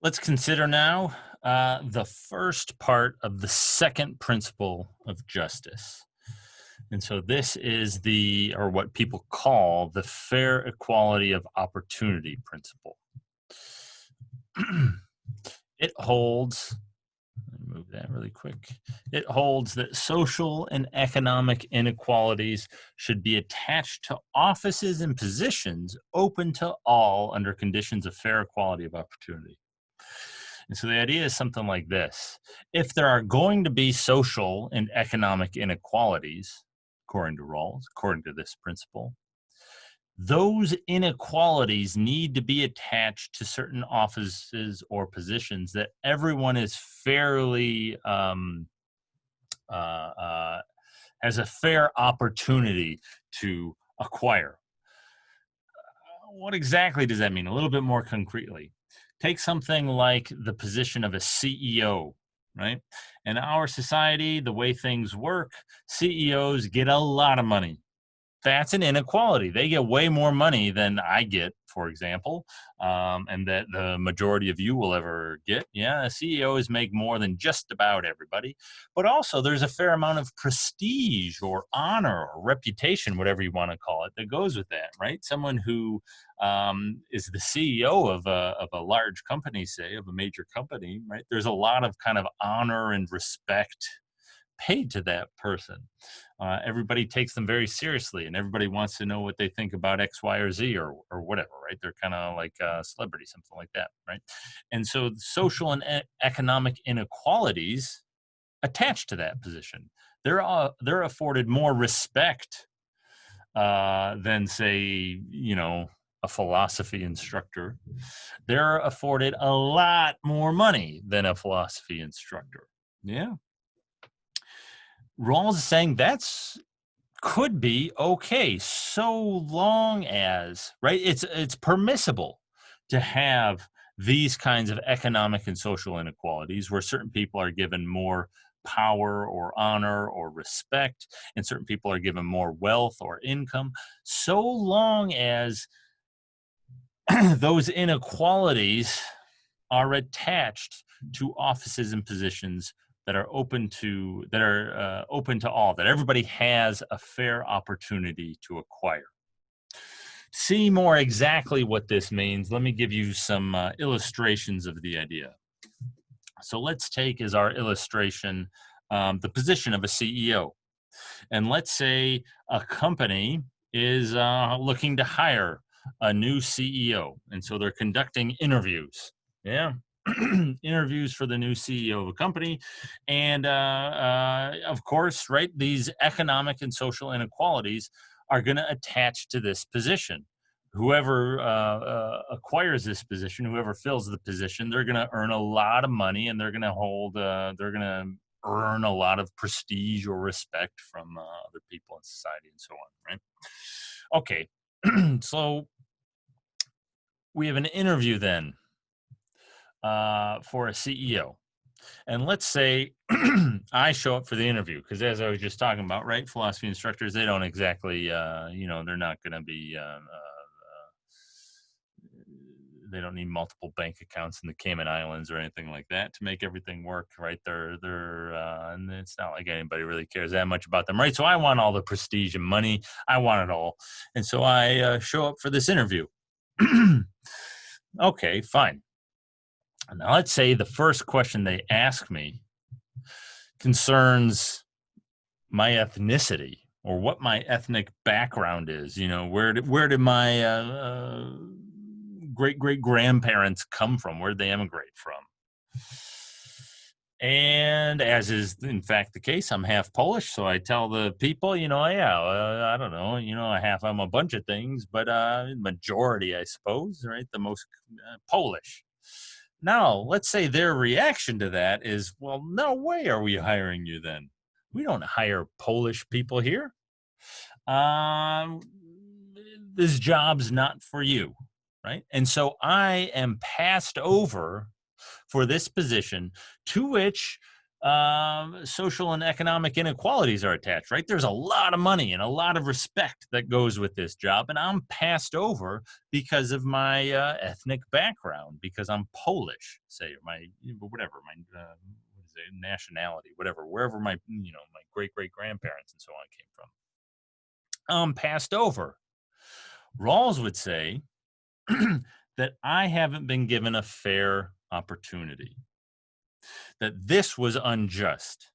Let's consider now the first part of the second principle of justice. And so this is or what people call the fair equality of opportunity principle. It holds, let me move that really quick. It holds that social and economic inequalities should be attached to offices and positions open to all under conditions of fair equality of opportunity. And so the idea is something like this. If there are going to be social and economic inequalities, according to Rawls, according to this principle, those inequalities need to be attached to certain offices or positions that everyone is fairly has a fair opportunity to acquire. What exactly does that mean? A little bit more concretely. Take something like the position of a CEO, right? In our society, the way things work, CEOs get a lot of money. That's an inequality. They get way more money than I get, for example, and that the majority of you will ever get. Yeah, CEOs make more than just about everybody, but also there's a fair amount of prestige or honor or reputation, whatever you want to call it, that goes with that, right? Someone who is the CEO of a large company, say, of a major company, right? There's a lot of kind of honor and respect paid to that person. Everybody takes them very seriously, and everybody wants to know what they think about X, Y, or Z, or whatever, right? They're kind of like celebrities, something like that, right? And so social and economic inequalities attached to that position, they're afforded more respect than, say, a philosophy instructor. They're afforded a lot more money than a philosophy instructor. Yeah. Rawls is saying that's could be okay so long as, right, it's permissible to have these kinds of economic and social inequalities where certain people are given more power or honor or respect and certain people are given more wealth or income, so long as those inequalities are attached to offices and positions that are open to all, that everybody has a fair opportunity to acquire. See more exactly what this means, let me give you some illustrations of the idea. So let's take as our illustration the position of a CEO. And let's say a company is looking to hire a new CEO. And so they're conducting interviews. Yeah. Interviews for the new CEO of a company. And of course, right, these economic and social inequalities are going to attach to this position. Whoever acquires this position, whoever fills the position, they're going to earn a lot of money and they're going to earn a lot of prestige or respect from other people in society and so on, right? Okay, so we have an interview then for a CEO. And let's say I show up for the interview because, as I was just talking about, right, philosophy instructors, they don't exactly, they're not going to be they don't need multiple bank accounts in the Cayman Islands or anything like that to make everything work, right? And it's not like anybody really cares that much about them, right? So I want all the prestige and money. I want it all. And so I show up for this interview. Okay, fine. Now let's say the first question they ask me concerns my ethnicity or what my ethnic background is. Where did my great grandparents come from? Where did they emigrate from? And as is in fact the case, I'm half Polish, so I tell the people, I don't know, I'm a bunch of things, but majority, I suppose, right? The most Polish. Now, let's say their reaction to that is, well, no way are we hiring you then. We don't hire Polish people here. This job's not for you, right? And so I am passed over for this position to which social and economic inequalities are attached, right? There's a lot of money and a lot of respect that goes with this job, and I'm passed over because of my ethnic background, because I'm Polish, say, or my whatever, my what is it, nationality, whatever, wherever my my great great grandparents and so on came from. I'm passed over. Rawls would say that I haven't been given a fair opportunity, that this was unjust.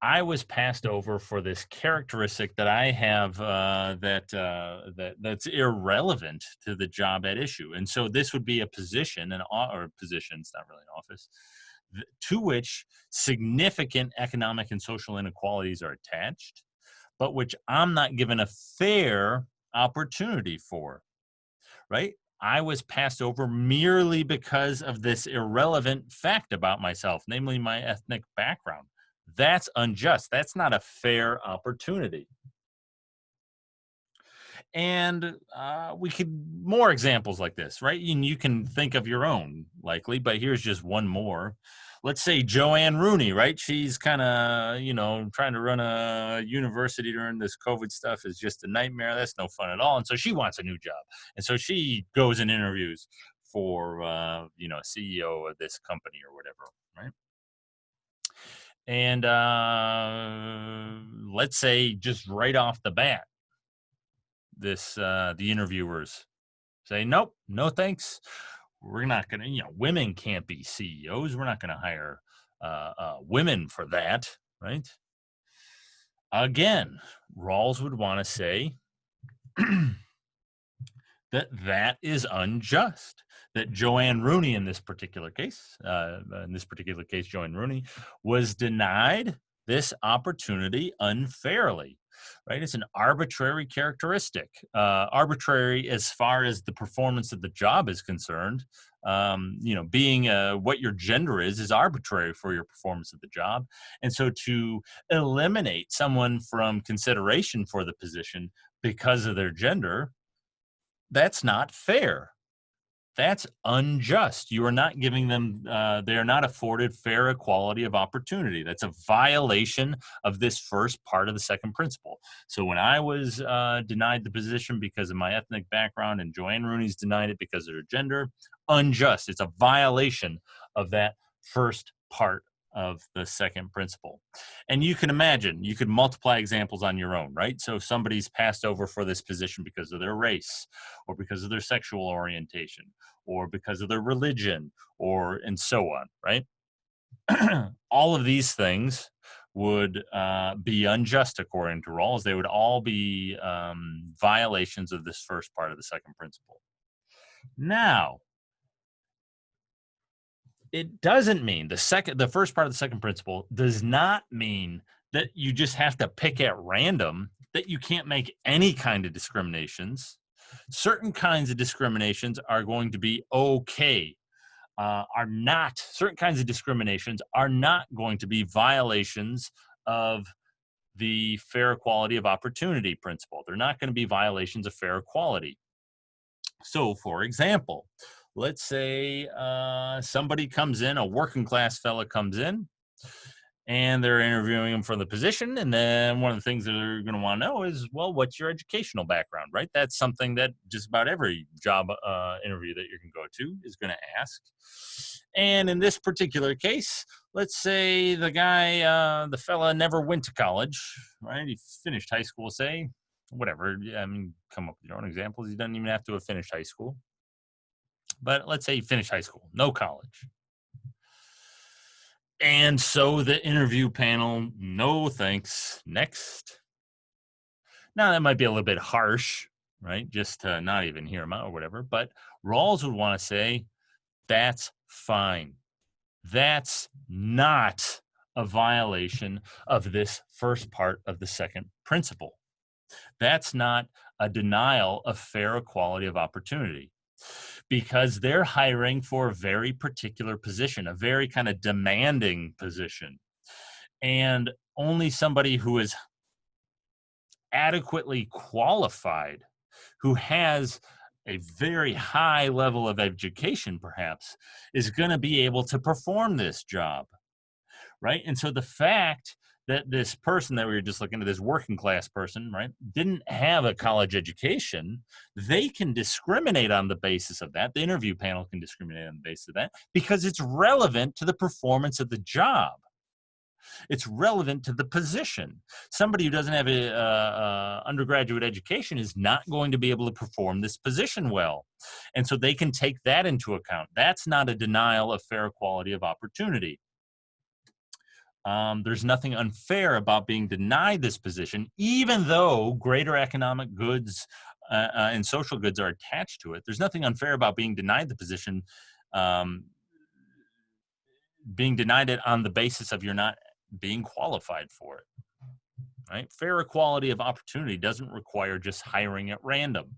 I was passed over for this characteristic that I have that's irrelevant to the job at issue, and so this would be a position, or position, it's not really an office, to which significant economic and social inequalities are attached, but which I'm not given a fair opportunity for. Right? I was passed over merely because of this irrelevant fact about myself, namely my ethnic background. That's unjust. That's not a fair opportunity. And we could more examples like this, right? And you can think of your own likely, but here's just one more. Let's say Joanne Rooney, right? She's kind of, trying to run a university during this COVID stuff is just a nightmare. That's no fun at all. And so she wants a new job. And so she goes and interviews for, CEO of this company or whatever, right? And let's say just right off the bat, the interviewers say, nope, no thanks. We're not going to, women can't be CEOs. We're not going to hire women for that, right? Again, Rawls would want to say that is unjust. That Joanne Rooney in this particular case, Joanne Rooney was denied this opportunity unfairly, right? It's an arbitrary characteristic, arbitrary as far as the performance of the job is concerned. Being what your gender is arbitrary for your performance of the job. And so to eliminate someone from consideration for the position because of their gender, that's not fair. That's unjust. You are not giving them, they are not afforded fair equality of opportunity. That's a violation of this first part of the second principle. So when I was denied the position because of my ethnic background and Joanne Rooney's denied it because of her gender, unjust. It's a violation of that first part of the second principle. And you can imagine, you could multiply examples on your own, right? So somebody's passed over for this position because of their race or because of their sexual orientation or because of their religion and so on, right? All of these things would be unjust according to Rawls. They would all be violations of this first part of the second principle. Now, it doesn't mean the first part of the second principle does not mean that you just have to pick at random, that you can't make any kind of discriminations. Certain kinds of discriminations are going to be okay. Certain kinds of discriminations are not going to be violations of the fair equality of opportunity principle. They're not going to be violations of fair equality. So, for example, let's say somebody comes in, a working class fella comes in, and they're interviewing him for the position. And then one of the things that they're going to want to know is, well, what's your educational background, right? That's something that just about every job interview that you can go to is going to ask. And in this particular case, let's say the fella never went to college, right? He finished high school, say, whatever. I mean, come up with your own examples. He doesn't even have to have finished high school. But let's say he finished high school, no college. And so the interview panel, no thanks, next. Now, that might be a little bit harsh, right? Just to not even hear him out or whatever. But Rawls would want to say, that's fine. That's not a violation of this first part of the second principle. That's not a denial of fair equality of opportunity, because they're hiring for a very particular position, a very kind of demanding position. And only somebody who is adequately qualified, who has a very high level of education, perhaps, is going to be able to perform this job. right? And so the fact that this person that we were just looking at, this working class person, right, didn't have a college education, they can discriminate on the basis of that. The interview panel can discriminate on the basis of that because it's relevant to the performance of the job. It's relevant to the position. Somebody who doesn't have a undergraduate education is not going to be able to perform this position well. And so they can take that into account. That's not a denial of fair equality of opportunity. There's nothing unfair about being denied this position, even though greater economic goods and social goods are attached to it. There's nothing unfair about being denied the position, um, being denied it on the basis of you're not being qualified for it. Right? Fair equality of opportunity doesn't require just hiring at random.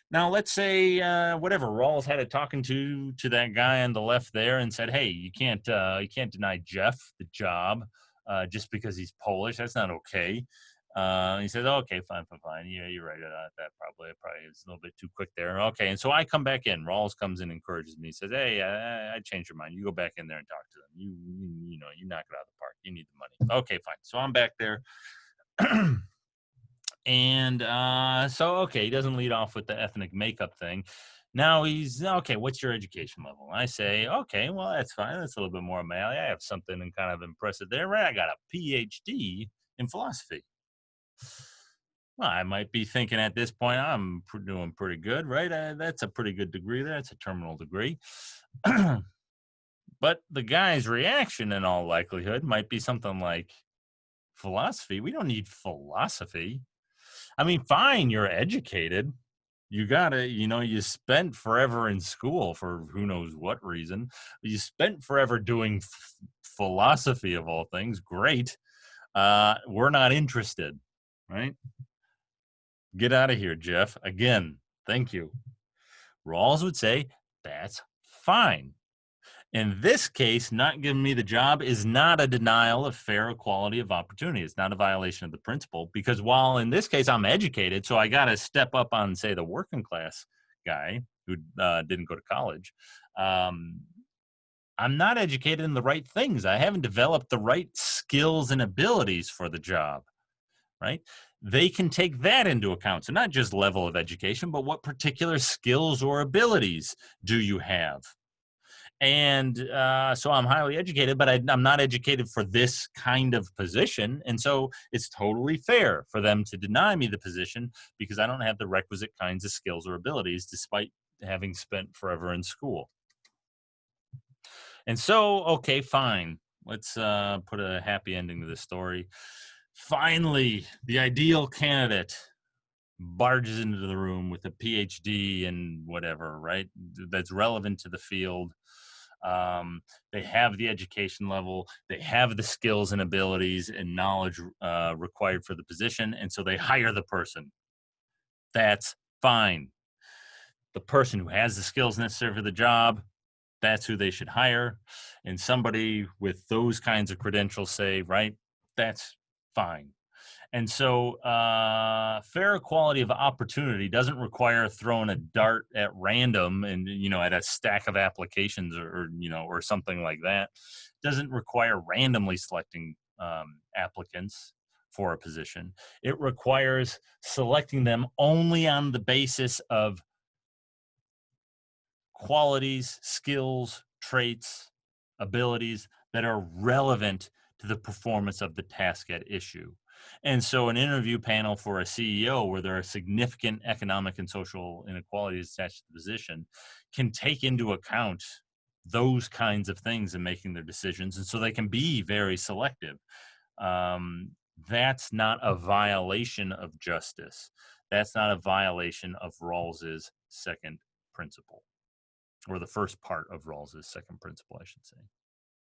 Now, let's say whatever Rawls had a talking to that guy on the left there and said, "Hey, you can't deny Jeff the job just because he's Polish. That's not okay." He says, oh, "Okay, fine. Yeah, you're right. That probably is a little bit too quick there. Okay." And so I come back in. Rawls comes in, and encourages me. He says, "Hey, I changed your mind. You go back in there and talk to them. You know, you knock it out of the park. You need the money." Okay, fine. So I'm back there. And so, okay, he doesn't lead off with the ethnic makeup thing. Now he's okay. What's your education level? I say, okay, well, that's fine. That's a little bit more manly. I have something kind of impressive there. Right? I got a PhD in philosophy. Well, I might be thinking at this point, I'm doing pretty good, right? That's a pretty good degree there. It's a terminal degree. But the guy's reaction, in all likelihood, might be something like, philosophy? We don't need philosophy. I mean, fine, you're educated. You gotta, you spent forever in school for who knows what reason. You spent forever doing philosophy of all things. Great. We're not interested, right? Get out of here, Jeff. Again, thank you. Rawls would say, that's fine. In this case, not giving me the job is not a denial of fair equality of opportunity. It's not a violation of the principle, because while in this case I'm educated, so I got to step up on, say, the working class guy who didn't go to college. I'm not educated in the right things. I haven't developed the right skills and abilities for the job, right? They can take that into account. So not just level of education, but what particular skills or abilities do you have? And so I'm highly educated, but I'm not educated for this kind of position. And so it's totally fair for them to deny me the position because I don't have the requisite kinds of skills or abilities, despite having spent forever in school. And so, okay, fine. Let's put a happy ending to this story. Finally, the ideal candidate barges into the room with a PhD and whatever, right? That's relevant to the field. They have the education level, they have the skills and abilities and knowledge required for the position, and so they hire the person. That's fine. The person who has the skills necessary for the job, that's who they should hire. And somebody with those kinds of credentials say, right, that's fine. And so fair equality of opportunity doesn't require throwing a dart at random and, at a stack of applications or something like that. It doesn't require randomly selecting applicants for a position. It requires selecting them only on the basis of qualities, skills, traits, abilities that are relevant to the performance of the task at issue. And so an interview panel for a CEO where there are significant economic and social inequalities attached to the position can take into account those kinds of things in making their decisions. And so they can be very selective. That's not a violation of justice. That's not a violation of Rawls's second principle, or the first part of Rawls's second principle, I should say.